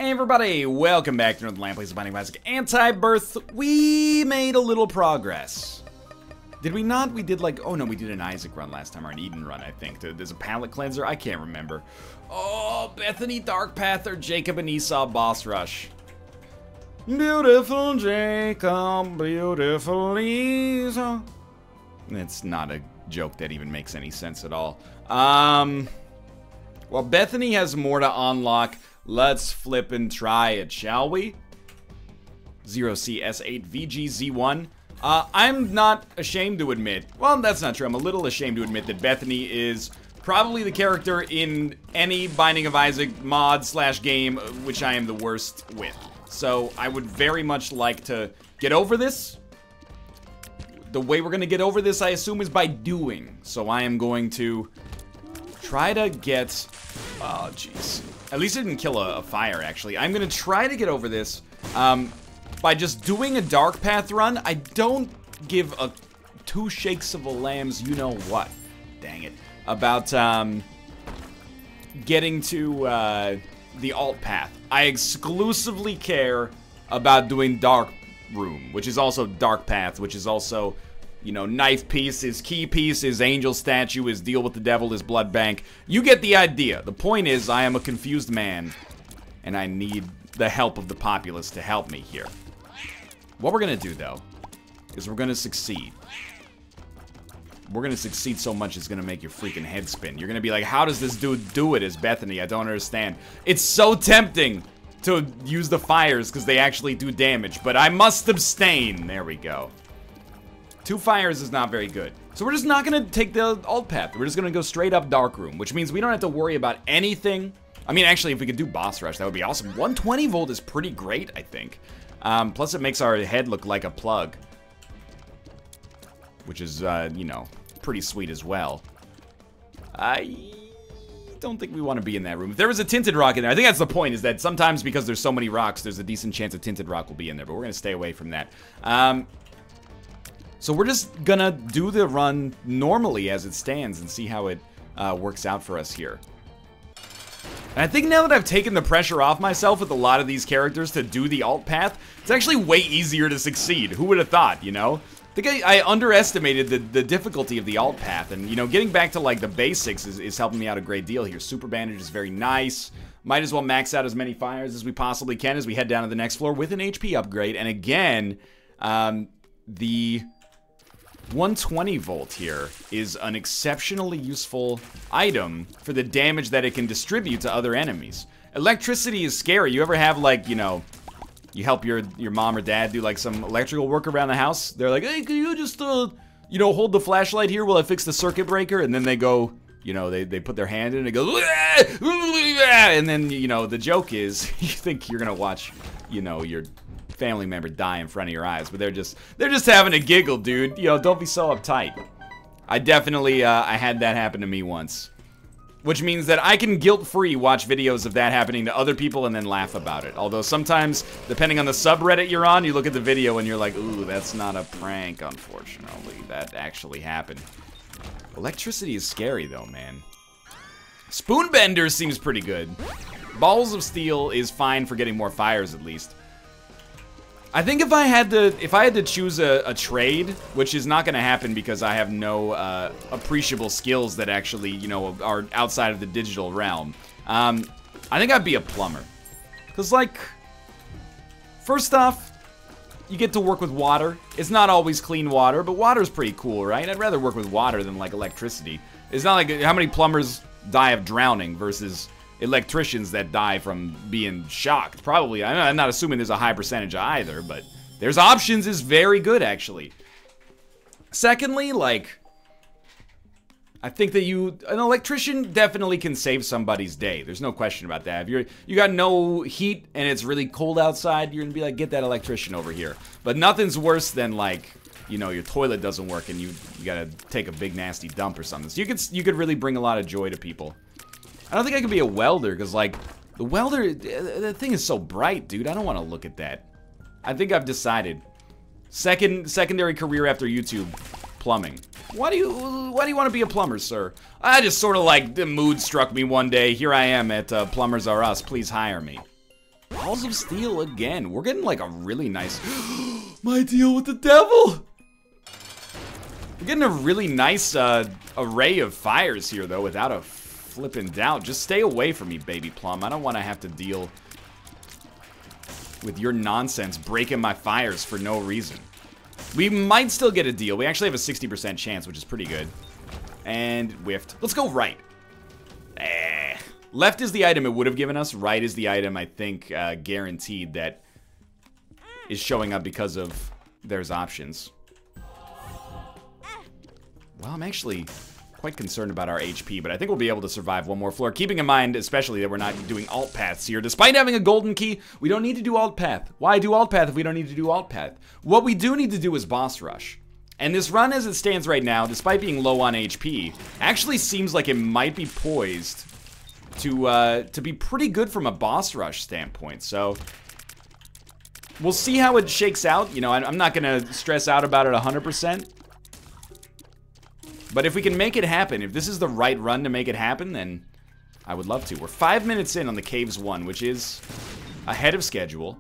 Hey everybody, welcome back to another Lamplace of Binding of Isaac Anti-Birth. We made a little progress. Did we not? We did like, oh no, we did an Isaac run last time, or an Eden run, I think. There's a palette cleanser, I can't remember. Oh, Bethany Dark Path or Jacob and Esau boss rush. Beautiful Jacob, beautiful Esau. It's not a joke that even makes any sense at all. Well, Bethany has more to unlock. Let's flip and try it, shall we? 0CS8VGZ1. I'm not ashamed to admit, well, that's not true. I'm a little ashamed to admit that Bethany is probably the character in any Binding of Isaac mod / game which I am the worst with. So I would very much like to get over this. The way we're gonna get over this, I assume, is by doing. So I am going to try to get, oh jeez. At least I didn't kill a fire, actually. I'm gonna try to get over this by just doing a Dark Path run. I don't give a two shakes of a lamb's you-know-what, dang it, about getting to the alt path. I exclusively care about doing Dark Room, which is also Dark Path, which is also, you know, Knife Piece, his Key Piece, his Angel Statue, his Deal with the Devil, his Blood Bank. You get the idea. The point is, I am a confused man, and I need the help of the populace to help me here. What we're gonna do, though, is we're gonna succeed. We're gonna succeed so much it's gonna make your freaking head spin. You're gonna be like, how does this dude do it as Bethany? I don't understand. It's so tempting to use the fires because they actually do damage, but I must abstain. There we go. 2 fires is not very good. So we're just not gonna take the alt path. We're just gonna go straight up Dark Room, which means we don't have to worry about anything. I mean, actually, if we could do Boss Rush, that would be awesome. 120 volt is pretty great, I think. Plus it makes our head look like a plug, which is, you know, pretty sweet as well. I don't think we want to be in that room. If there was a tinted rock in there, I think that's the point, is that sometimes because there's so many rocks, there's a decent chance a tinted rock will be in there, but we're gonna stay away from that. So we're just gonna do the run normally as it stands and see how it works out for us here. And I think now that I've taken the pressure off myself with a lot of these characters to do the alt path, it's actually way easier to succeed. Who would have thought, you know? I think I underestimated the difficulty of the alt path, and, you know, getting back to, like, the basics is helping me out a great deal here. Super Bandage is very nice. Might as well max out as many fires as we possibly can as we head down to the next floor with an HP upgrade. And again, the 120 volt here is an exceptionally useful item for the damage that it can distribute to other enemies. Electricity is scary. You ever have, like, you know, you help your mom or dad do like some electrical work around the house? They're like, hey, can you just, you know, hold the flashlight here while I fix the circuit breaker? And then they go, you know, they put their hand in and it goes, and then, you know, the joke is, you think you're gonna watch, you know, your family member die in front of your eyes, but they're just having a giggle, dude. You know, don't be so uptight. I definitely, I had that happen to me once. Which means that I can guilt-free watch videos of that happening to other people and then laugh about it. Although sometimes, depending on the subreddit you're on, you look at the video and you're like, ooh, that's not a prank, unfortunately. That actually happened. Electricity is scary, though, man. Spoonbender seems pretty good. Balls of Steel is fine for getting more fires, at least. I think if I had to choose a trade, which is not going to happen because I have no appreciable skills that actually, you know, are outside of the digital realm, I think I'd be a plumber. Because, like, first off, you get to work with water. It's not always clean water, but water's pretty cool, right? I'd rather work with water than, like, electricity. It's not like how many plumbers die of drowning versus electricians that die from being shocked. Probably, I'm not assuming there's a high percentage either, but there's options is very good, actually. Secondly, like, I think that an electrician definitely can save somebody's day. There's no question about that. If you got no heat and it's really cold outside, you're gonna be like, get that electrician over here. But nothing's worse than, like, you know, your toilet doesn't work and you gotta take a big nasty dump or something. So you could really bring a lot of joy to people. I don't think I could be a welder, because, like, the welder, the thing is so bright, dude. I don't want to look at that. I think I've decided. Secondary career after YouTube, plumbing. Why do you want to be a plumber, sir? I just sort of, like, the mood struck me one day. Here I am at Plumbers R Us. Please hire me. Balls of Steel again. We're getting like a really nice... My deal with the devil! We're getting a really nice array of fires here, though, without a flippin' doubt. Just stay away from me, Baby Plum. I don't want to have to deal with your nonsense breaking my fires for no reason. We might still get a deal. We actually have a 60% chance, which is pretty good. And whiffed. Let's go right. Left is the item it would have given us. Right is the item I think guaranteed that is showing up because of there's options. Well, I'm actually quite concerned about our HP, but I think we'll be able to survive one more floor. Keeping in mind, especially, that we're not doing alt paths here. Despite having a golden key, we don't need to do alt path. Why do alt path if we don't need to do alt path? What we do need to do is boss rush. And this run as it stands right now, despite being low on HP, actually seems like it might be poised to be pretty good from a boss rush standpoint. So we'll see how it shakes out. You know, I'm not gonna stress out about it 100%. But if we can make it happen, if this is the right run to make it happen, then I would love to. We're 5 minutes in on the Caves 1, which is ahead of schedule.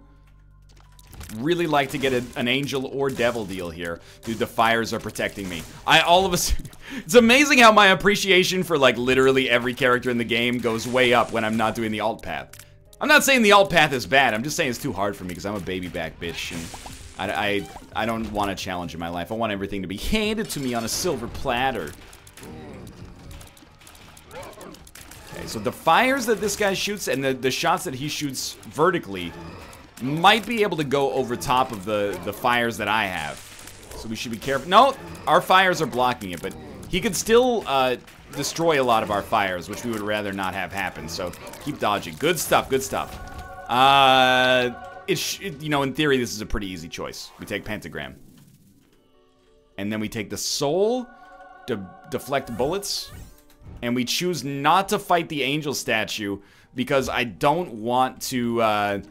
Really like to get an angel or devil deal here. Dude, the fires are protecting me. It's amazing how my appreciation for like literally every character in the game goes way up when I'm not doing the alt path. I'm not saying the alt path is bad. I'm just saying it's too hard for me because I'm a baby back bitch and I don't want a challenge in my life. I want everything to be handed to me on a silver platter. Okay, so the fires that this guy shoots and the shots that he shoots vertically might be able to go over top of the fires that I have. So we should be careful. No, our fires are blocking it, but he could still destroy a lot of our fires, which we would rather not have happen. So keep dodging. Good stuff, good stuff. You know, in theory, this is a pretty easy choice. We take Pentagram. And then we take the Soul to deflect bullets. And we choose not to fight the Angel statue because I don't want to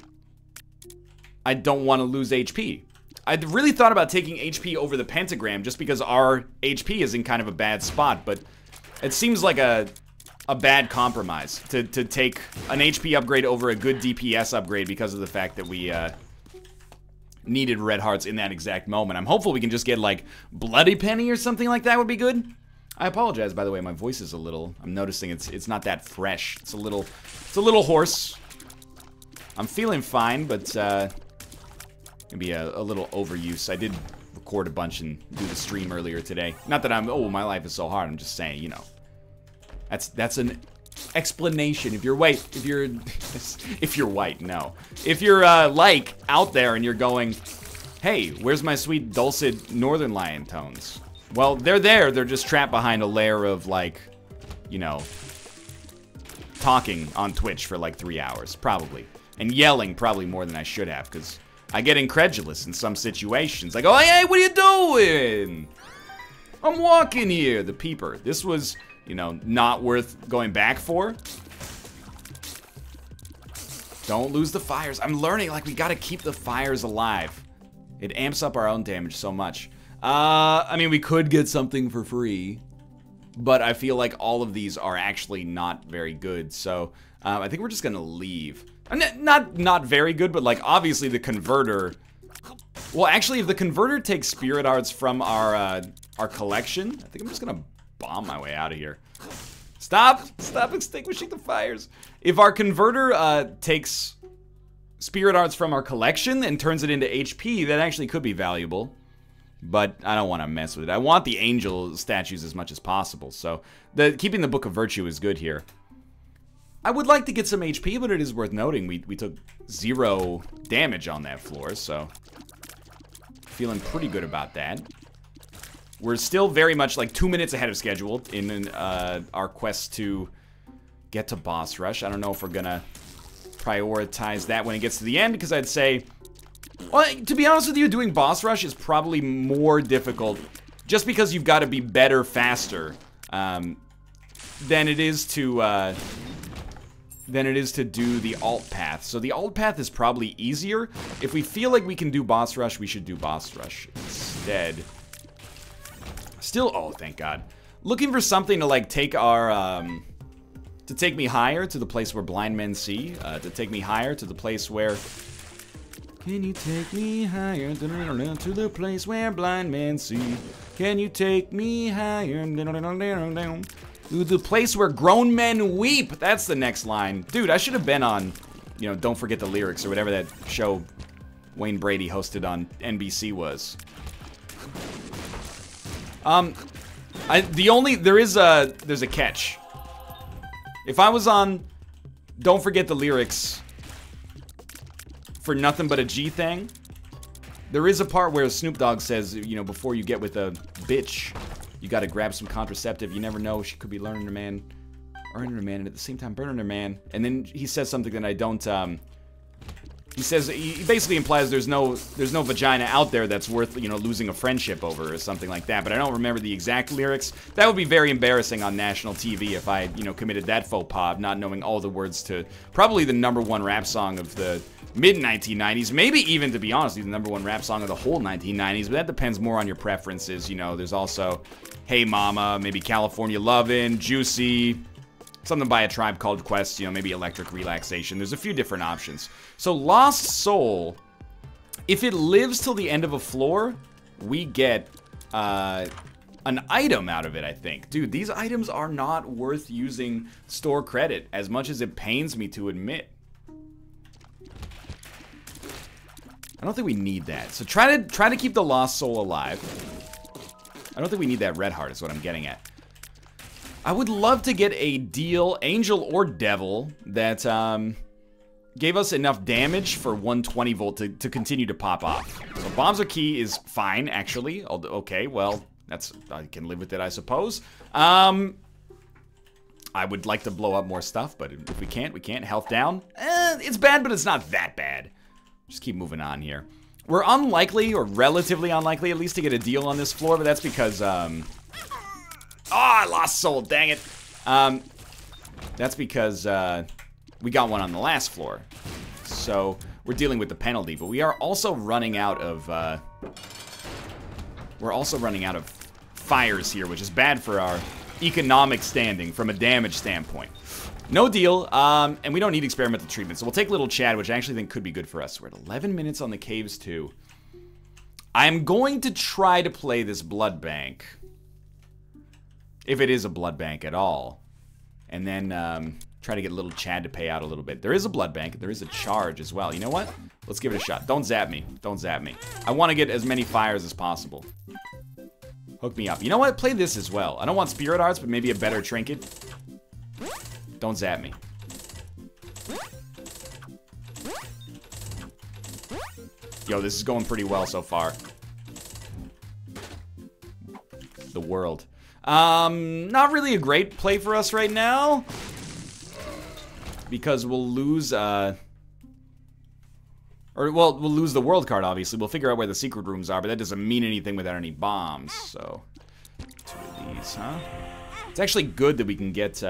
lose HP. I'd really thought about taking HP over the Pentagram just because our HP is in kind of a bad spot, but it seems like a bad compromise to take an HP upgrade over a good DPS upgrade because of the fact that we needed red hearts in that exact moment. I'm hopeful we can just get like Bloody Penny or something like that would be good. I apologize, by the way, my voice is a little, I'm noticing it's not that fresh. It's a little hoarse. I'm feeling fine, but maybe a little overuse. I did record a bunch and do the stream earlier today. Not that my life is so hard. I'm just saying, you know, that's an explanation. If you're white, if you're white, no. If you're like out there and you're going, hey, where's my sweet dulcet Northern Lion tones? Well, they're there. They're just trapped behind a layer of like, you know, talking on Twitch for like 3 hours, probably, and yelling probably more than I should have because I get incredulous in some situations. I go, hey, what are you doing? I'm walking here. The peeper. This was, you know, not worth going back for. Don't lose the fires. I'm learning, like, we gotta keep the fires alive. It amps up our own damage so much. I mean, we could get something for free, but I feel like all of these are actually not very good, so I think we're just gonna leave. Not very good, but like obviously the converter. Well, actually, if the converter takes spirit hearts from our collection, I think I'm just gonna bomb my way out of here. Stop extinguishing the fires. If our converter takes spirit hearts from our collection and turns it into HP, that actually could be valuable. But I don't want to mess with it. I want the angel statues as much as possible. So keeping the Book of Virtue is good here. I would like to get some HP, but it is worth noting we took 0 damage on that floor, so feeling pretty good about that. We're still very much like 2 minutes ahead of schedule in our quest to get to boss rush. I don't know if we're gonna prioritize that when it gets to the end, because I'd say, well, to be honest with you, doing boss rush is probably more difficult just because you've got to be better faster than it is to do the alt path. So the alt path is probably easier. If we feel like we can do boss rush, we should do boss rush instead. Still, oh, thank God. Looking for something to like take our To take me higher to the place where blind men see. To take me higher to the place where... Can you take me higher to the place where blind men see? Can you take me higher to the place where grown men weep? That's the next line. Dude, I should have been on, you know, Don't Forget the Lyrics or whatever that show Wayne Brady hosted on NBC was. There's a catch. If I was on Don't Forget the Lyrics for Nothing But a G Thing, there is a part where Snoop Dogg says, you know, before you get with a bitch, you gotta grab some contraceptive. You never know, she could be learning a man, earning a man, and at the same time burning a man. And then he says something that I don't, he says, he basically implies there's no vagina out there that's worth, you know, losing a friendship over or something like that. But I don't remember the exact lyrics. That would be very embarrassing on national TV if I, you know, committed that faux pas of not knowing all the words to probably the #1 rap song of the mid-1990s. Maybe even, to be honest, the #1 rap song of the whole 1990s. But that depends more on your preferences. You know, there's also Hey Mama, maybe California Lovin', Juicy, something by A Tribe Called Quest, you know, maybe Electric Relaxation. There's a few different options. So Lost Soul, if it lives till the end of a floor, we get an item out of it, I think. Dude, these items are not worth using store credit, as much as it pains me to admit. I don't think we need that. So try to keep the Lost Soul alive. I don't think we need that red heart, is what I'm getting at. I would love to get a deal, angel or devil, that gave us enough damage for 120 volt to continue to pop off. So bombs are key is fine, actually. Okay, well, I can live with it, I suppose. I would like to blow up more stuff, but if we can't, we can't. Health down. It's bad, but it's not that bad. Just keep moving on here. We're unlikely, or relatively unlikely, at least to get a deal on this floor, but that's because, oh, I lost soul, dang it. That's because, we got one on the last floor. So, we're dealing with the penalty, but we are also running out of, fires here, which is bad for our economic standing from a damage standpoint. No deal, and we don't need experimental treatment, so we'll take Little Chad, which I actually think could be good for us. We're at 11 minutes on the caves, too. I'm going to try to play this blood bank. If it is a blood bank at all. And then, try to get Little Chad to pay out a little bit. There is a blood bank. There is a charge as well. You know what? Let's give it a shot. Don't zap me. Don't zap me. I want to get as many fires as possible. Hook me up. You know what? Play this as well. I don't want Spirit Hearts, but maybe a better trinket. Don't zap me. Yo, this is going pretty well so far. The world. Not really a great play for us right now. Because we'll lose, we'll lose the world card, obviously. We'll figure out where the secret rooms are, but that doesn't mean anything without any bombs, so. 2 of these, huh? It's actually good that we can get,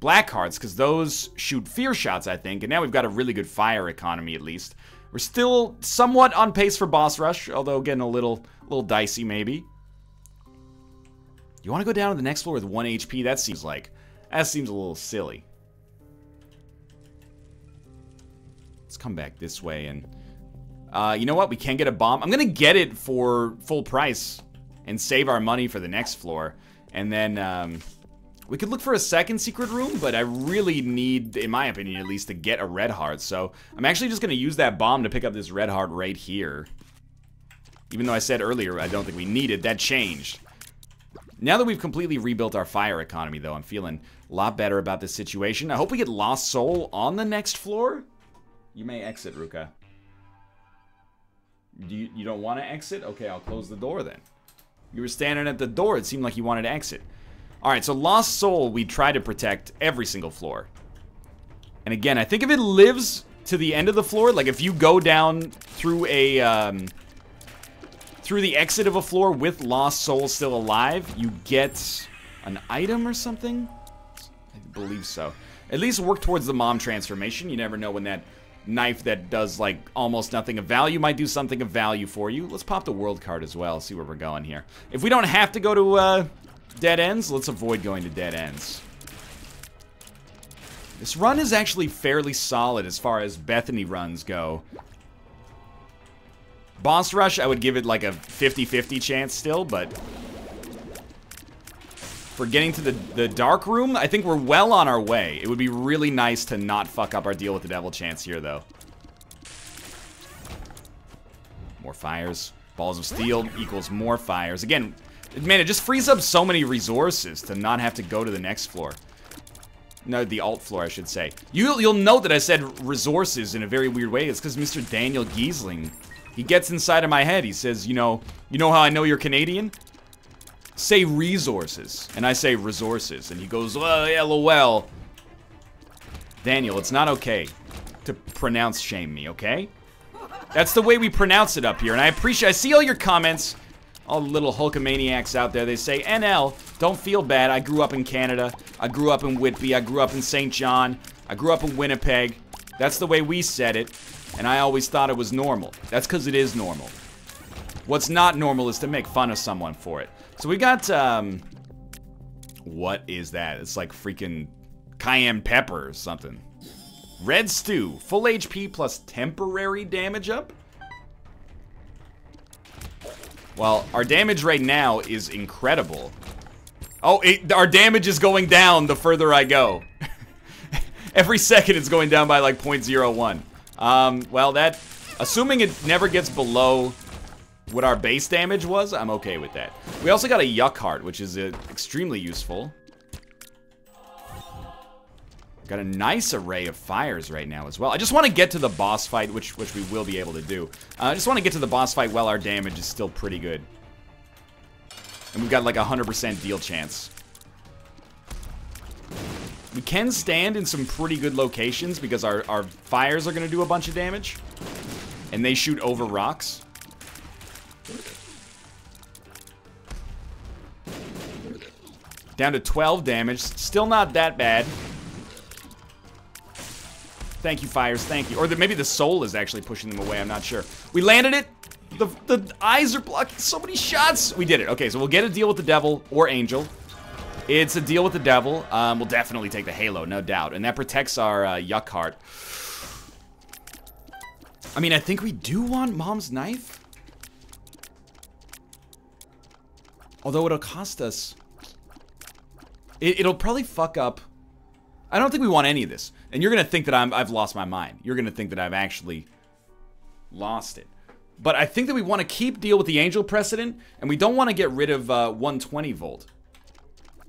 black hearts, because those shoot fear shots, I think, and now we've got a really good fire economy, at least. We're still somewhat on pace for boss rush, although getting a little dicey, maybe. You want to go down to the next floor with 1 HP? That seems a little silly. Let's come back this way, and you know what? We can get a bomb. I'm gonna get it for full price and save our money for the next floor, and then we could look for a second secret room, but I really need, in my opinion at least, to get a red heart. So I'm actually just gonna use that bomb to pick up this red heart right here. Even though I said earlier I don't think we need it, that changed. Now that we've completely rebuilt our fire economy, though, I'm feeling a lot better about this situation. I hope we get Lost Soul on the next floor. You may exit, Ruka. You don't want to exit? Okay, I'll close the door then. You were standing at the door. It seemed like you wanted to exit. Alright, so Lost Soul, we try to protect every single floor. And again, I think if it lives to the end of the floor, like if you go down through a, through the exit of a floor with Lost Soul still alive, you get an item or something? I believe so. At least work towards the mom transformation. You never know when that knife that does, like, almost nothing of value might do something of value for you. Let's pop the world card as well, see where we're going here. If we don't have to go to, dead ends, let's avoid going to dead ends. This run is actually fairly solid as far as Bethany runs go. Boss Rush, I would give it like a 50-50 chance still, but for getting to the Dark Room, I think we're well on our way. It would be really nice to not fuck up our Deal with the Devil chance here, though. More fires. Balls of Steel equals more fires. Again, man, it just frees up so many resources to not have to go to the next floor. No, the alt floor, I should say. You'll note that I said resources in a very weird way. It's because Mr. Daniel Giesling, he gets inside of my head. He says, you know how I know you're Canadian? Say resources. And I say resources. And he goes, LOL. Daniel, it's not okay to pronounce shame me, okay? That's the way we pronounce it up here. And I see all your comments. All the little Hulkamaniacs out there, they say, NL, don't feel bad. I grew up in Canada. I grew up in Whitby. I grew up in St. John. I grew up in Winnipeg. That's the way we said it. And I always thought it was normal. That's because it is normal. What's not normal is to make fun of someone for it. So we got, what is that? It's like freaking cayenne pepper or something. Red Stew, full HP plus temporary damage up? Well, our damage right now is incredible. Oh, our damage is going down the further I go. Every second it's going down by like 0.01. Well, that, assuming it never gets below what our base damage was, I'm okay with that. We also got a Yuck Heart, which is extremely useful. Got a nice array of fires right now as well. I just want to get to the boss fight, which we will be able to do. I just want to get to the boss fight while our damage is still pretty good. And we've got like a 100% deal chance. We can stand in some pretty good locations because our fires are going to do a bunch of damage. And they shoot over rocks. Down to 12 damage. Still not that bad. Thank you, fires. Thank you. Or maybe the soul is actually pushing them away. I'm not sure. We landed it. The eyes are blocking so many shots. We did it. Okay, so we'll get a deal with the devil or angel. It's a deal with the devil. We'll definitely take the halo, no doubt. And that protects our Yuck Heart. I mean, I think we do want Mom's Knife. Although it'll cost us... It'll probably fuck up... I don't think we want any of this. And you're going to think that I've lost my mind. You're going to think that I've actually lost it. But I think that we want to keep Deal with the Angel precedent, and we don't want to get rid of 120 volt.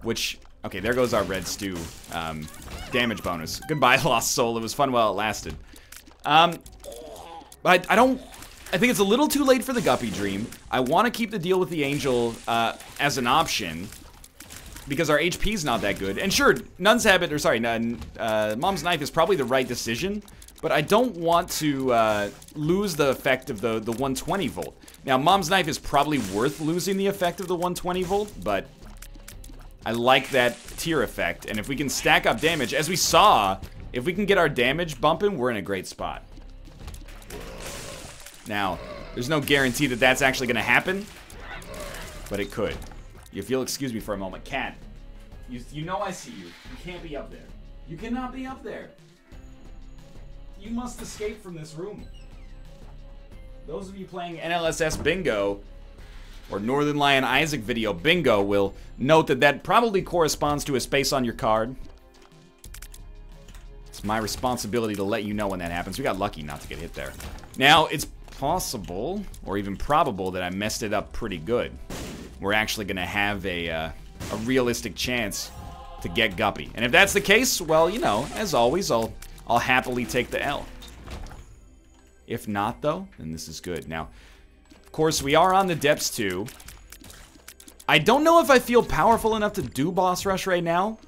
Which, okay, there goes our Red Stew damage bonus. Goodbye, Lost Soul. It was fun while it lasted. But I think it's a little too late for the Guppy Dream. I want to keep the Deal with the Angel as an option. Because our HP's not that good. And sure, Mom's Knife is probably the right decision. But I don't want to lose the effect of the 120 volt. Now, Mom's Knife is probably worth losing the effect of the 120 volt. But I like that tier effect. And if we can stack up damage, as we saw, if we can get our damage bumping, we're in a great spot. Now, there's no guarantee that that's actually going to happen. But it could. If you'll excuse me for a moment. Cat, you know I see you. You can't be up there. You cannot be up there. You must escape from this room. Those of you playing NLSS Bingo or Northern Lion Isaac video Bingo will note that that probably corresponds to a space on your card. It's my responsibility to let you know when that happens. We got lucky not to get hit there. Now, it's possible, or even probable, that I messed it up pretty good. We're actually going to have a realistic chance to get Guppy. And if that's the case, well, you know, as always, I'll happily take the L. If not, though, then this is good. Now, of course, we are on the depths, too. I don't know if I feel powerful enough to do Boss Rush right now.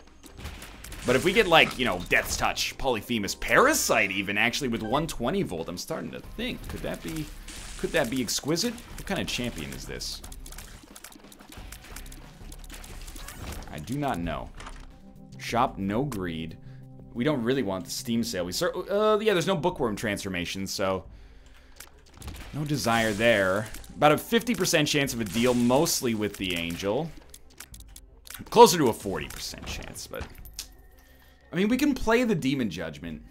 But if we get, like, you know, Death's Touch, Polyphemus, Parasite even, actually, with 120 volt, I'm starting to think, could that be exquisite? What kind of champion is this? I do not know. Shop no greed. We don't really want the Steam sale. Yeah, there's no bookworm transformation, so no desire there. About a 50% chance of a deal, mostly with the Angel. Closer to a 40% chance, but I mean, we can play the Demon Judgment.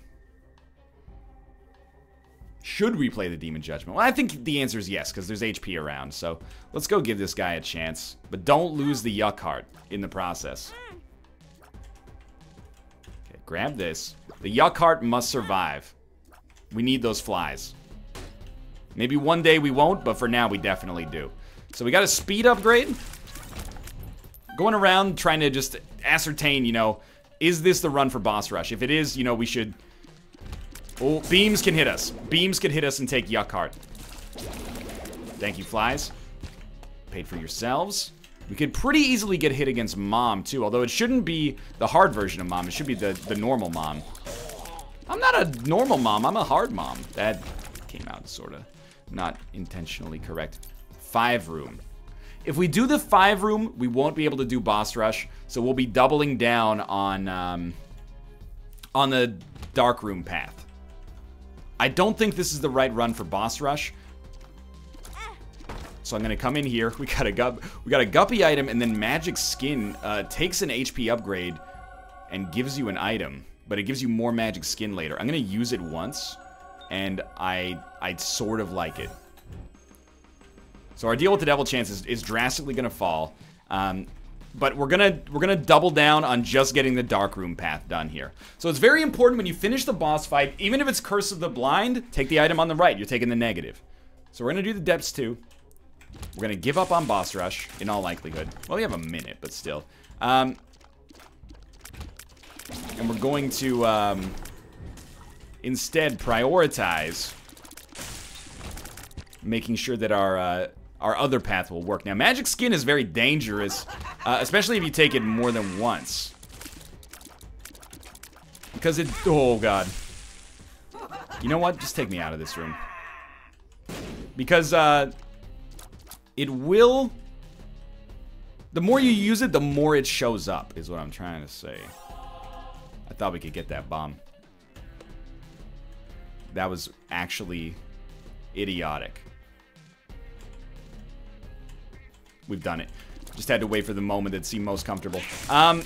Should we play the Demon Judgment? Well, I think the answer is yes, because there's HP around. So let's go give this guy a chance. But don't lose the Yuck Heart in the process. Okay, grab this. The Yuck Heart must survive. We need those flies. Maybe one day we won't, but for now we definitely do. So we got a speed upgrade. Going around trying to just ascertain, you know, is this the run for boss rush? If it is, you know, we should... Oh, beams can hit us. Beams can hit us and take Yuck Heart. Thank you, flies. Paid for yourselves. We could pretty easily get hit against Mom, too. Although it shouldn't be the hard version of Mom. It should be the normal Mom. I'm not a normal Mom. I'm a hard Mom. That came out sort of not intentionally correct. 5 room. If we do the 5 room, we won't be able to do boss rush. So we'll be doubling down on the dark room path. I don't think this is the right run for boss rush. So I'm gonna come in here. We got a guppy item, and then magic skin takes an HP upgrade and gives you an item, but it gives you more magic skin later. I'm gonna use it once, and I sort of like it. So our deal with the devil chance is drastically gonna fall. But we're gonna double down on just getting the dark room path done here. So it's very important when you finish the boss fight, even if it's Curse of the Blind, take the item on the right. You're taking the negative. So we're gonna do the depths too. We're gonna give up on boss rush in all likelihood. Well, we have a minute, but still. And we're going to instead prioritize making sure that our other path will work. Now, magic skin is very dangerous, especially if you take it more than once. Because it... Oh, God. You know what? Just take me out of this room. Because, it will... The more you use it, the more it shows up, is what I'm trying to say. I thought we could get that bomb. That was actually idiotic. We've done it. Just had to wait for the moment that seemed most comfortable. I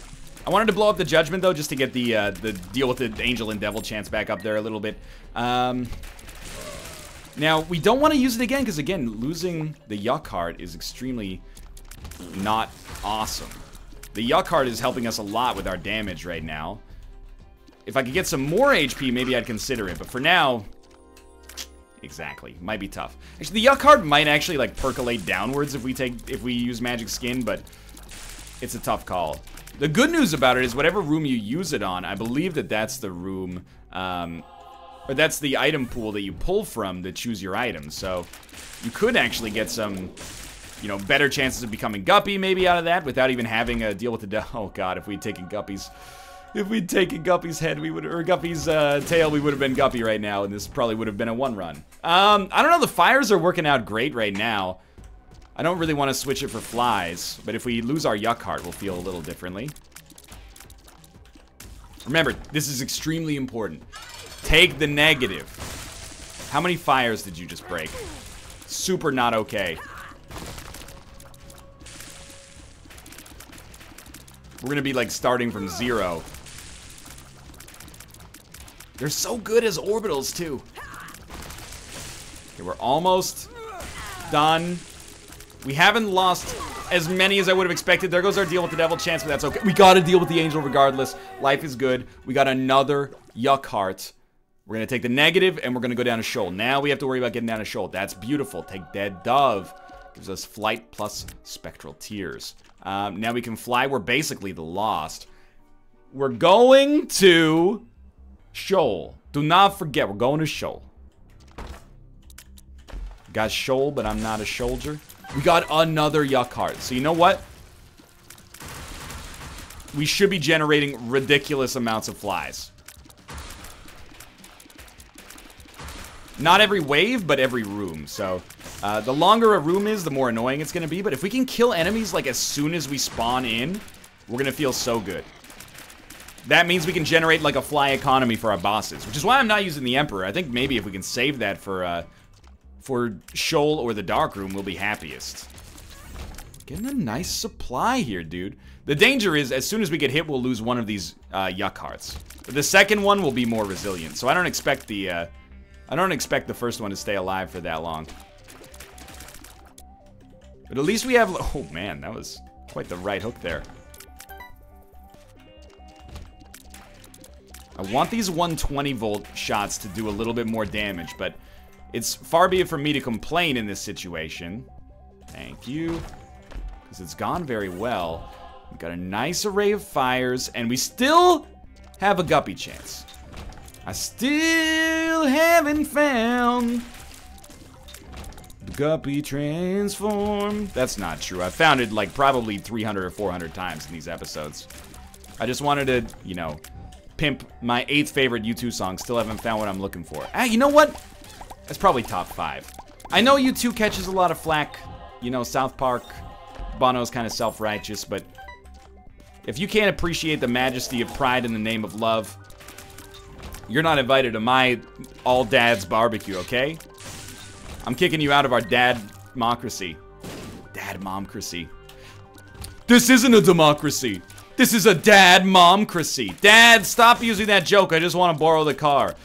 wanted to blow up the Judgment, though, just to get the deal with the Angel and Devil chance back up there a little bit. Now, we don't want to use it again, because, again, losing the Yuck Heart is extremely not awesome. The Yuck Heart is helping us a lot with our damage right now. If I could get some more HP, maybe I'd consider it, but for now... Exactly. Might be tough. Actually, the Yuck Heart might actually, like, percolate downwards if we use magic skin, but it's a tough call. The good news about it is whatever room you use it on, I believe that that's the room, or that's the item pool that you pull from to choose your items. So you could actually get some, you know, better chances of becoming Guppy maybe out of that without even having a deal with the... Oh, God, if we'd taken Guppy's... If we'd taken Guppy's head, we would, or Guppy's tail, we would have been Guppy right now, and this probably would have been a 1-run. I don't know, the fires are working out great right now. I don't really want to switch it for flies, but if we lose our Yuck Heart, we'll feel a little differently. Remember, this is extremely important. Take the negative. How many fires did you just break? Super not okay. We're gonna be like starting from 0. They're so good as orbitals, too. Okay, we're almost done. We haven't lost as many as I would have expected. There goes our deal with the devil chance, but that's okay. We gotta deal with the angel regardless. Life is good. We got another Yuck Heart. We're gonna take the negative, and we're gonna go down a shoal. Now we have to worry about getting down a shoal. That's beautiful. Take Dead Dove. Gives us flight plus spectral tears. Now we can fly. We're basically the Lost. We're going to... Shoal. Do not forget, we're going to Shoal. Got Shoal, but I'm not a soldier. We got another Yuck Heart. So you know what? We should be generating ridiculous amounts of flies. Not every wave, but every room. So the longer a room is, the more annoying it's going to be. But if we can kill enemies like as soon as we spawn in, we're going to feel so good. That means we can generate like a fly economy for our bosses, which is why I'm not using the Emperor. I think maybe if we can save that for Shoal or the Dark Room, we'll be happiest. Getting a nice supply here, dude. The danger is, as soon as we get hit, we'll lose one of these yuck hearts. But the second one will be more resilient, so I don't expect the first one to stay alive for that long. But at least we have... Oh, man, that was quite the right hook there. I want these 120-volt shots to do a little bit more damage, but it's far be it from me to complain in this situation. Thank you. Because it's gone very well. We've got a nice array of fires, and we still have a guppy chance. I still haven't found the guppy transform. That's not true. I've found it like probably 300 or 400 times in these episodes. I just wanted to, you know, pimp my 8th favorite U2 song. Still haven't found what I'm looking for. Ah, you know what? That's probably top 5. I know U2 catches a lot of flack. You know, South Park, Bono's kind of self-righteous, but if you can't appreciate the majesty of pride in the name of love, you're not invited to my all-dads barbecue, okay? I'm kicking you out of our dad-mocracy. Dad-momcracy. This isn't a democracy. This is a dad-momcracy. Dad, stop using that joke. I just want to borrow the car.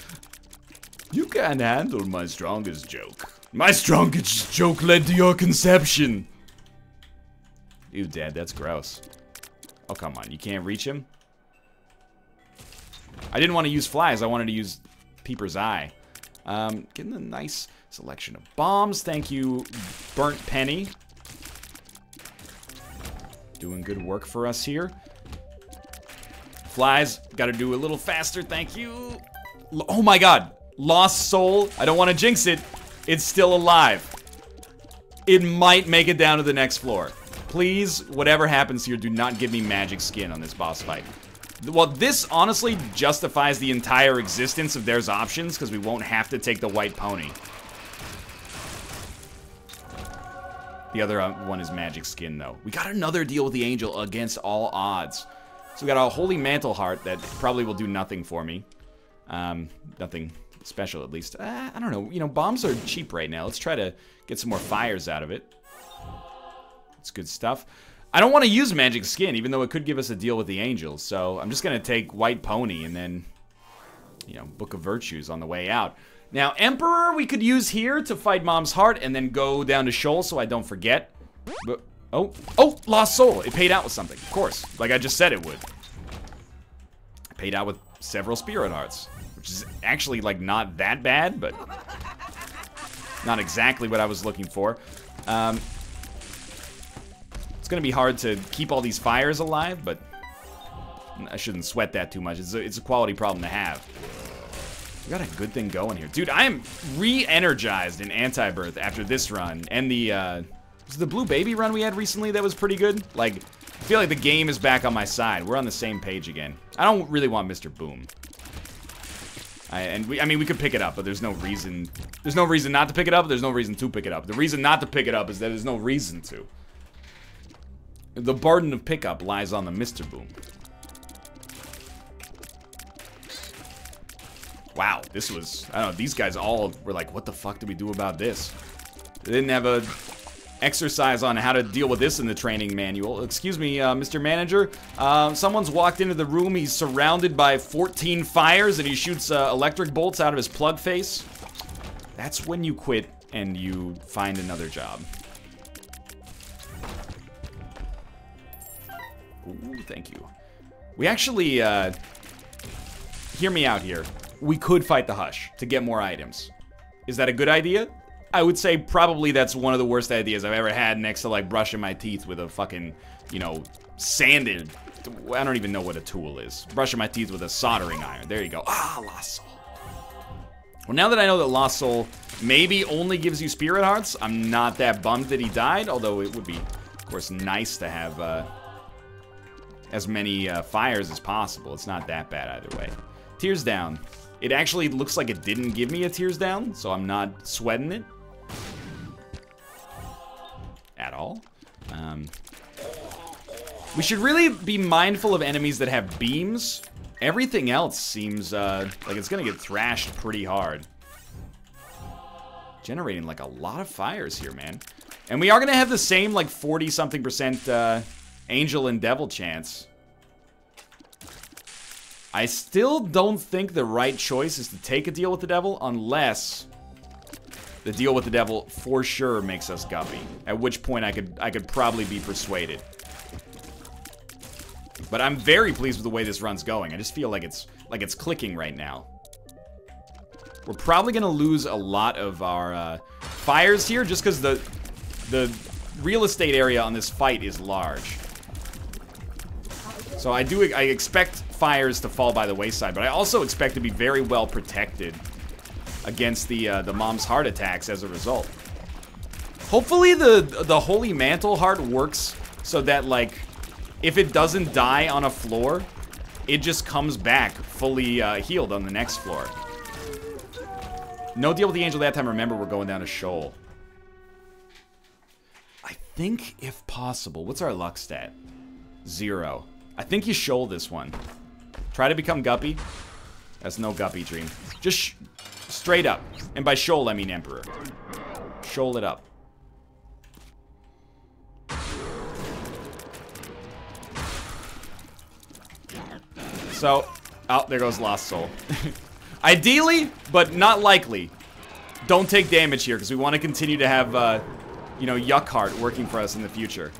You can't handle my strongest joke. My strongest joke led to your conception. Ew, Dad, that's gross. Oh, come on. You can't reach him? I didn't want to use flies. I wanted to use Peeper's Eye. Getting a nice selection of bombs. Thank you, Burnt Penny. Doing good work for us here. Flies, got to do a little faster. Thank you. Oh, my God. Lost Soul. I don't want to jinx it. It's still alive. It might make it down to the next floor. Please, whatever happens here, do not give me magic skin on this boss fight. Well, this honestly justifies the entire existence of There's Options, because we won't have to take the white pony. The other one is magic skin, though. We got another deal with the angel against all odds. So we got a Holy Mantle Heart that probably will do nothing for me. Nothing special, at least. I don't know. You know, bombs are cheap right now. Let's try to get some more fires out of it. It's good stuff. I don't want to use magic skin, even though it could give us a deal with the angels. So I'm just going to take white pony and then, you know, Book of Virtues on the way out. Now, Emperor we could use here to fight Mom's Heart and then go down to Shoal so I don't forget. But, oh, Lost Soul. It paid out with something, of course. Like I just said it would. It paid out with several Spirit Hearts, which is actually, like, not that bad, but not exactly what I was looking for. It's going to be hard to keep all these fires alive, but I shouldn't sweat that too much. It's a quality problem to have. We got a good thing going here. Dude, I am re-energized in Anti-Birth after this run. And the, was it the Blue Baby run we had recently that was pretty good? Like, I feel like the game is back on my side. We're on the same page again. I don't really want Mr. Boom. I mean, we could pick it up, but there's no reason. There's no reason not to pick it up. There's no reason to pick it up. The reason not to pick it up is that there's no reason to. The burden of pickup lies on the Mr. Boom. Wow, this was, I don't know, these guys all were like, what the fuck do we do about this? They didn't have a exercise on how to deal with this in the training manual. Excuse me, Mr. Manager. Someone's walked into the room. He's surrounded by 14 fires and he shoots electric bolts out of his plug face. That's when you quit and you find another job. Ooh, thank you. We actually, hear me out here. We could fight the Hush to get more items. Is that a good idea? I would say probably that's one of the worst ideas I've ever had next to, like, brushing my teeth with a fucking, you know, sanded... I don't even know what a tool is. Brushing my teeth with a soldering iron. There you go. Ah, Lost Soul. Well, now that I know that Lost Soul maybe only gives you Spirit Hearts, I'm not that bummed that he died, although it would be, of course, nice to have, as many fires as possible. It's not that bad either way. Tears Down. It actually looks like it didn't give me a Tears Down, so I'm not sweating it. At all. We should really be mindful of enemies that have beams. Everything else seems like it's gonna get thrashed pretty hard. Generating like a lot of fires here, man. And we are going to have the same, like, 40-something% Angel and Devil chance. I still don't think the right choice is to take a deal with the Devil unless the deal with the Devil for sure makes us Guppy. At which point I could probably be persuaded. But I'm very pleased with the way this run's going. I just feel like it's clicking right now. We're probably going to lose a lot of our fires here just because the real estate area on this fight is large. So I expect fires to fall by the wayside, but I also expect to be very well protected against the mom's heart attacks as a result. Hopefully the Holy Mantle heart works so that, like, if it doesn't die on a floor, it just comes back fully healed on the next floor. No deal with the Angel that time. Remember, we're going down a shoal. I think, if possible, what's our luck stat? 0. I think you shoal this one. Try to become Guppy. That's no Guppy dream. Just straight up. And by shoal, I mean Emperor. Shoal it up. So, oh, there goes Lost Soul. Ideally, but not likely, don't take damage here, because we want to continue to have, you know, Yuck Heart working for us in the future.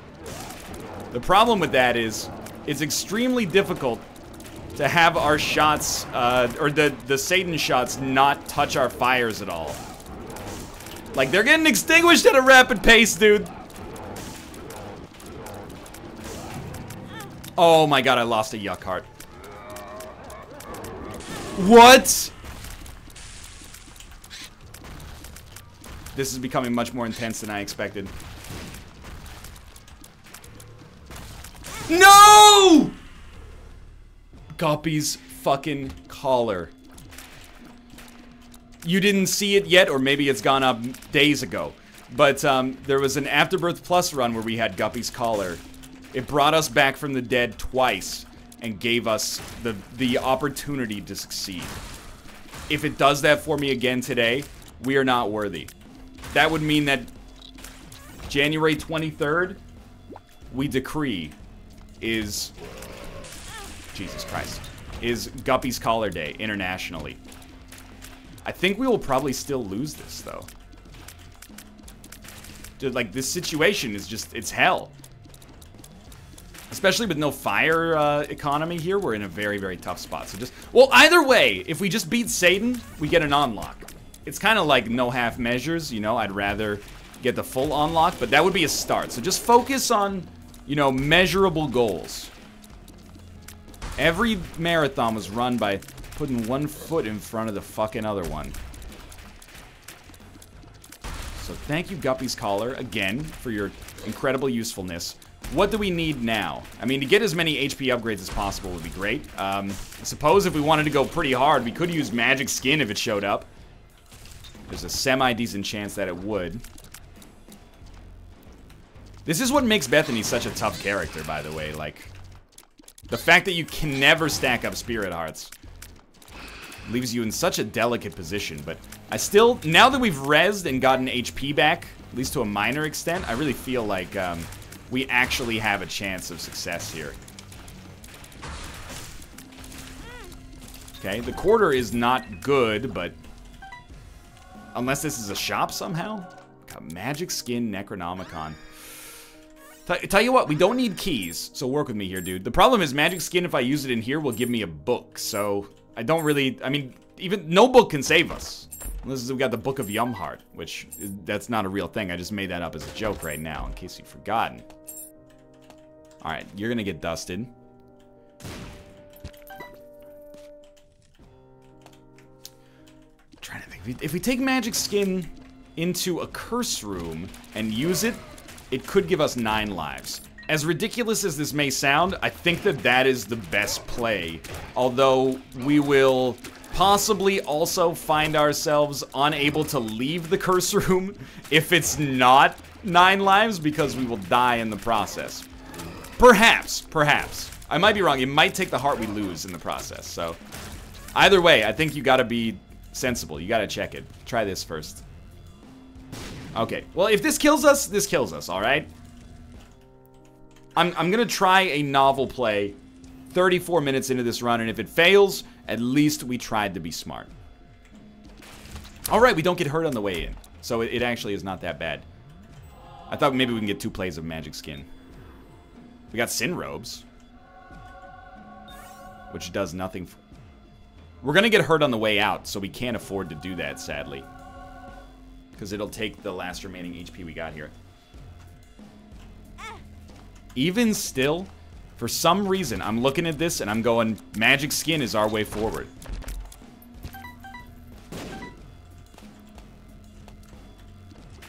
The problem with that is, it's extremely difficult to have our shots, or the Satan shots not touch our fires at all. Like, they're getting extinguished at a rapid pace, dude. Oh my god, I lost a Yuck Heart. What? This is becoming much more intense than I expected. No! Guppy's fucking collar. You didn't see it yet, or maybe it's gone up days ago. But there was an Afterbirth Plus run where we had Guppy's collar. It brought us back from the dead twice and gave us the opportunity to succeed. If it does that for me again today, we are not worthy. That would mean that January 23rd, we decree, is... Jesus Christ. Is Guppy's Collar Day internationally. I think we will probably still lose this, though. Dude, like, this situation is just... it's hell. Especially with no fire economy here, we're in a very, very tough spot. So just... well, either way, if we just beat Satan, we get an unlock. It's kind of like no half measures, you know? I'd rather get the full unlock, but that would be a start. So just focus on, you know, measurable goals. Every marathon was run by putting one foot in front of the fucking other one. So thank you, Guppy's Collar, again, for your incredible usefulness. What do we need now? I mean, to get as many HP upgrades as possible would be great. I suppose if we wanted to go pretty hard, we could use Magic Skin if it showed up. There's a semi-decent chance that it would. This is what makes Bethany such a tough character, by the way. Like, the fact that you can never stack up Spirit Hearts leaves you in such a delicate position. But I still, now that we've rezzed and gotten HP back, at least to a minor extent, I really feel like we actually have a chance of success here. Okay, the quarter is not good, but unless this is a shop somehow? Got Magic Skin Necronomicon. Tell you what, we don't need keys, so work with me here, dude. The problem is Magic Skin, if I use it in here, will give me a book, so I don't really... I mean, even no book can save us. Unless we got the Book of Yumheart, which, that's not a real thing. I just made that up as a joke right now, in case you've forgotten. Alright, you're gonna get dusted. I'm trying to think. If we take Magic Skin into a curse room and use it, it could give us 9 lives. As ridiculous as this may sound, I think that that is the best play. Although, we will possibly also find ourselves unable to leave the curse room if it's not 9 lives, because we will die in the process. Perhaps, perhaps. I might be wrong. It might take the heart we lose in the process, so... either way, I think you gotta be sensible. You gotta check it. Try this first. Okay, well, if this kills us, this kills us, alright? I'm gonna try a novel play 34 minutes into this run, and if it fails, at least we tried to be smart. Alright, we don't get hurt on the way in, so it actually is not that bad. I thought maybe we can get 2 plays of magic skin. We got Sin Robes, which does nothing. We're gonna get hurt on the way out, so we can't afford to do that, sadly. Because it'll take the last remaining HP we got here. Even still, for some reason, I'm looking at this and I'm going, magic skin is our way forward.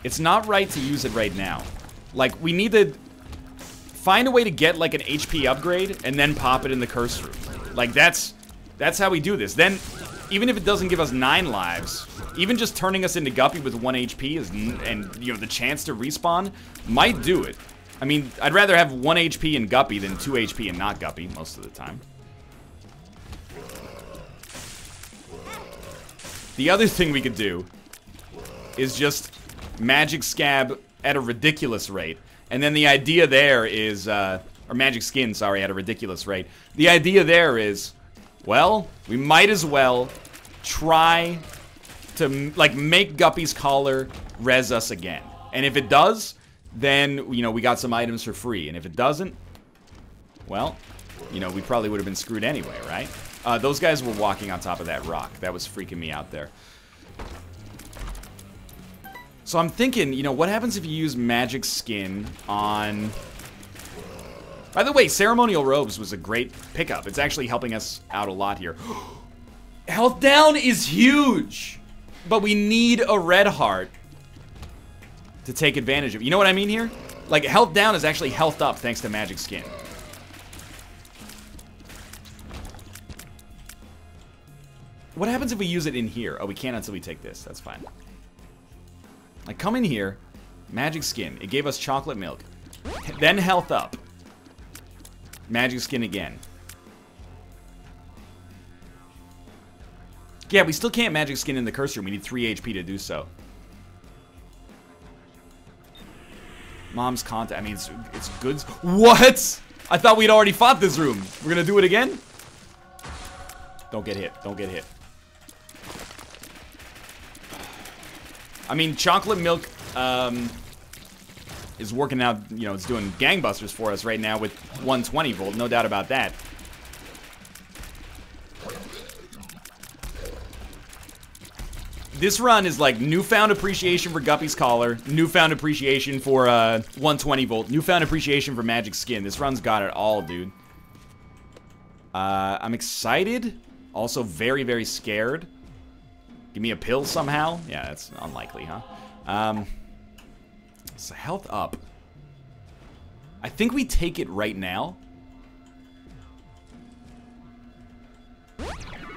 It's not right to use it right now. Like, we need to find a way to get, like, an HP upgrade and then pop it in the curse room. Like, that's how we do this. Then, even if it doesn't give us 9 lives, even just turning us into Guppy with 1 HP is, and, you know, the chance to respawn might do it. I mean, I'd rather have 1 HP in Guppy than 2 HP and not Guppy most of the time. The other thing we could do is just Magic Scab at a ridiculous rate. And then the idea there is, or Magic Skin, sorry, at a ridiculous rate. The idea there is, well, we might as well try to, like, make Guppy's Collar res us again. And if it does, then, you know, we got some items for free. And if it doesn't, well, you know, we probably would have been screwed anyway, right? Those guys were walking on top of that rock. That was freaking me out there. So I'm thinking, you know, what happens if you use Magic Skin on... By the way, Ceremonial Robes was a great pickup. It's actually helping us out a lot here. Health down is huge! But we need a red heart to take advantage of. You know what I mean here? Like, health down is actually health up thanks to Magic Skin. What happens if we use it in here? Oh, we can't until we take this. That's fine. Like, come in here. Magic Skin. It gave us chocolate milk. Then health up. Magic Skin again. Yeah, we still can't Magic Skin in the curse room. We need 3 HP to do so. Mom's contact. I mean, it's goods. What? I thought we'd already fought this room. We're gonna do it again? Don't get hit. Don't get hit. I mean, chocolate milk is working out, you know, it's doing gangbusters for us right now with 120 volt. No doubt about that. This run is like newfound appreciation for Guppy's Collar, newfound appreciation for 120 volt, newfound appreciation for Magic Skin. This run's got it all, dude. I'm excited, also very, very scared. Give me a pill somehow? Yeah, that's unlikely, huh? So health up. I think we take it right now.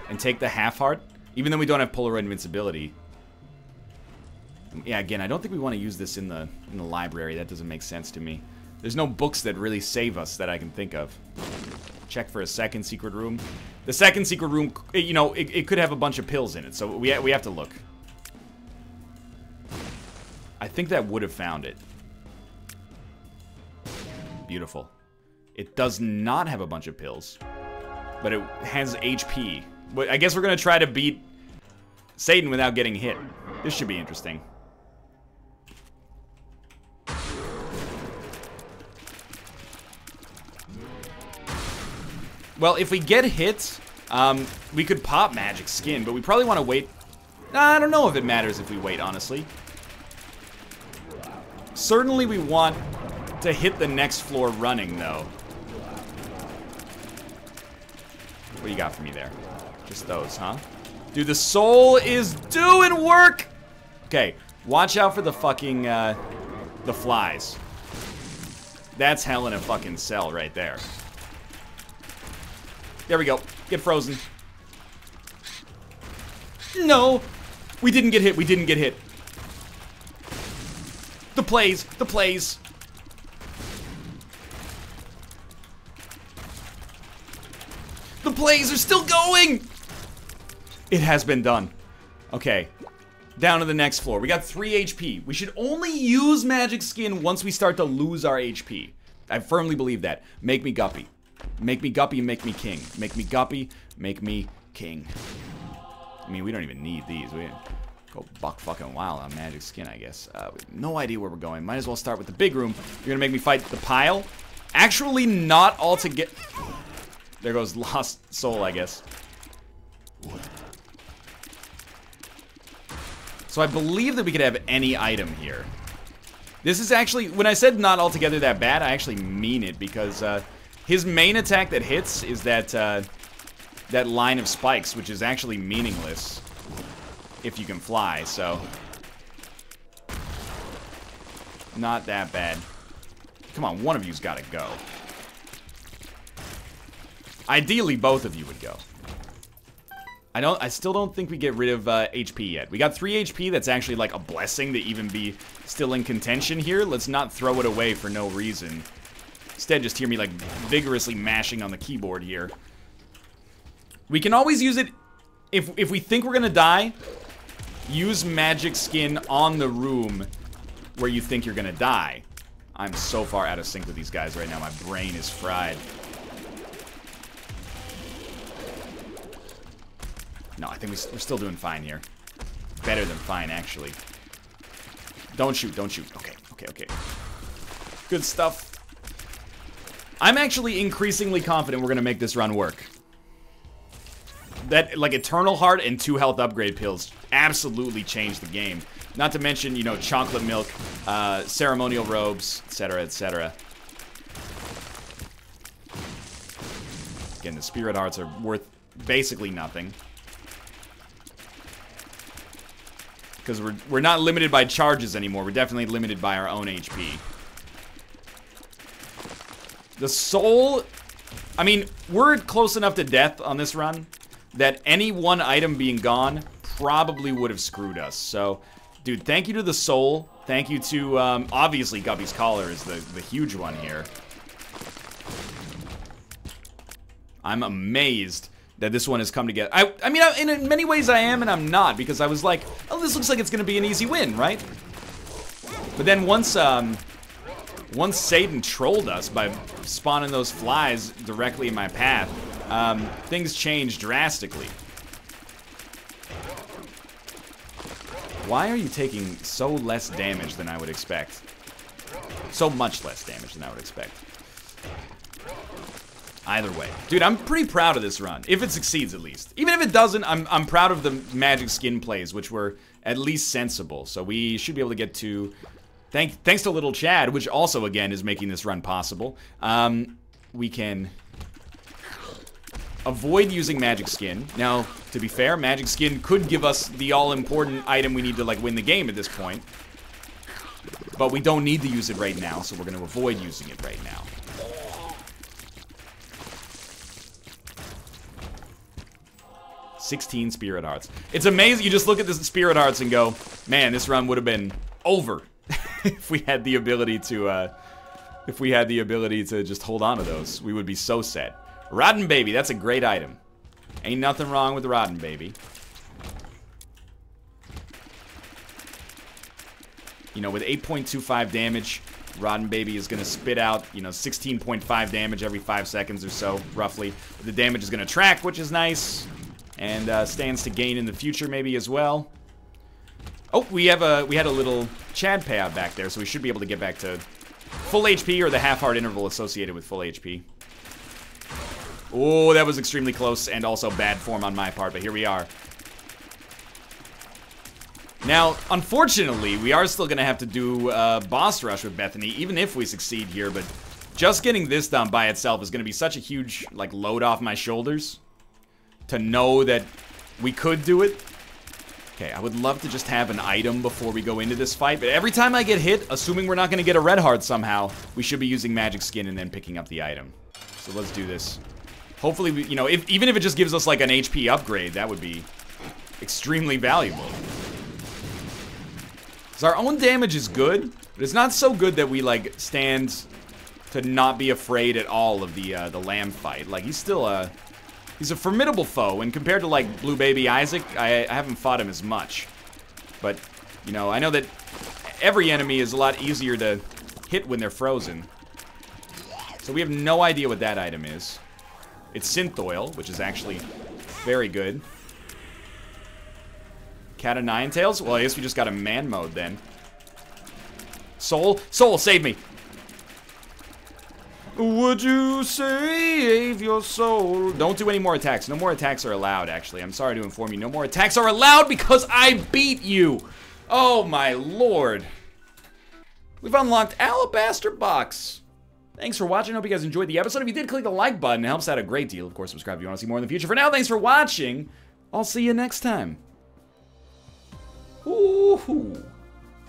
And take the half heart. Even though we don't have Polaroid invincibility. Yeah, again, I don't think we want to use this in the library. That doesn't make sense to me. There's no books that really save us that I can think of. Check for a second secret room. The second secret room, you know, it could have a bunch of pills in it, so we have to look. I think that would have found it. Beautiful. It does not have a bunch of pills, but it has HP. But I guess we're gonna try to beat Satan without getting hit. This should be interesting. Well, if we get hit, we could pop Magic Skin, but we probably want to wait. I don't know if it matters if we wait, honestly. Certainly we want to hit the next floor running, though. What do you got for me there? Just those, huh? Dude, the soul is doing work! Okay, watch out for the fucking, the flies. That's hell in a fucking cell right there. There we go. Get frozen. No! We didn't get hit. We didn't get hit. The plays. The plays. The plays are still going! It has been done. Okay. down to the next floor. We got 3 HP. We should only use Magic Skin once we start to lose our HP. I firmly believe that. Make me Guppy. Make me Guppy, make me King. Make me Guppy, make me King. I mean, we don't even need these. We go buck fucking wild on Magic Skin, I guess. We have no idea where we're going. Might as well start with the big room. You're gonna make me fight the pile? Actually, not all to get... There goes Lost Soul, I guess. So I believe that we could have any item here. This is actually... When I said not altogether that bad, I actually mean it, because his main attack that hits is that that line of spikes, which is actually meaningless if you can fly, so... Not that bad. Come on, one of you's gotta go. Ideally, both of you would go. I still don't think we get rid of HP yet. We got 3 HP. That's actually like a blessing to even be still in contention here. Let's not throw it away for no reason. Instead, just hear me like vigorously mashing on the keyboard here. We can always use it if we think we're gonna die. Use Magic Skin on the room where you think you're gonna die. I'm so far out of sync with these guys right now. My brain is fried. No, I think we're still doing fine here. Better than fine, actually. Don't shoot, don't shoot. Okay, okay, okay. Good stuff. I'm actually increasingly confident we're gonna make this run work. That, like, Eternal Heart and 2 health upgrade pills absolutely changed the game. Not to mention, you know, chocolate milk, ceremonial robes, etc., etc. Again, the spirit hearts are worth basically nothing. Because we're not limited by charges anymore. We're definitely limited by our own HP. The soul... I mean, we're close enough to death on this run that any one item being gone probably would have screwed us. So, dude, thank you to the soul. Thank you to, obviously, Guppy's Collar is the huge one here. I'm amazed that this one has come together. I mean, in many ways I am and I'm not, because I was like, oh, this looks like it's gonna be an easy win, right? But then once Satan trolled us by spawning those flies directly in my path, things changed drastically. Why are you taking so less damage than I would expect? So much less damage than I would expect. Either way. Dude, I'm pretty proud of this run. If it succeeds, at least. Even if it doesn't, I'm proud of the Magic Skin plays, which were at least sensible. So we should be able to get to... Thanks to Little Chad, which also, again, is making this run possible. We can avoid using Magic Skin. Now, to be fair, Magic Skin could give us the all-important item we need to, like, win the game at this point. But we don't need to use it right now, so we're going to avoid using it right now. 16 Spirit Hearts. It's amazing. You just look at the Spirit Hearts and go, man, this run would have been over if we had the ability to, just hold on to those. We would be so set. Rotten Baby, that's a great item. Ain't nothing wrong with Rotten Baby. You know, with 8.25 damage, Rotten Baby is going to spit out, you know, 16.5 damage every 5 seconds or so, roughly. The damage is going to track, which is nice. And stands to gain in the future, maybe, as well. Oh, we had a little Chad payout back there, so we should be able to get back to full HP or the half-heart interval associated with full HP. Oh, that was extremely close and also bad form on my part, but here we are. Now, unfortunately, we are still going to have to do boss rush with Bethany, even if we succeed here, but just getting this done by itself is going to be such a huge, like, load off my shoulders to know that we could do it. Okay, I would love to just have an item before we go into this fight, but every time I get hit, assuming we're not going to get a red heart somehow, we should be using Magic Skin and then picking up the item. So let's do this. Hopefully, we, you know, even if it just gives us like an HP upgrade, that would be extremely valuable. So our own damage is good, but it's not so good that we like stand to not be afraid at all of the lamb fight. Like he's still he's a formidable foe, and compared to like Blue Baby Isaac, I haven't fought him as much. But, you know, I know that every enemy is a lot easier to hit when they're frozen. So we have no idea what that item is. It's synth oil, which is actually very good. Cat of Nine Tails? Well, I guess we just got a man mode then. Soul? Soul, save me! Would you save your soul? Don't do any more attacks. No more attacks are allowed, actually. I'm sorry to inform you. No more attacks are allowed because I beat you! Oh my lord. We've unlocked Alabaster Box. Thanks for watching. I hope you guys enjoyed the episode. If you did, click the like button. It helps out a great deal. Of course, subscribe if you want to see more in the future. For now, thanks for watching. I'll see you next time. Ooh.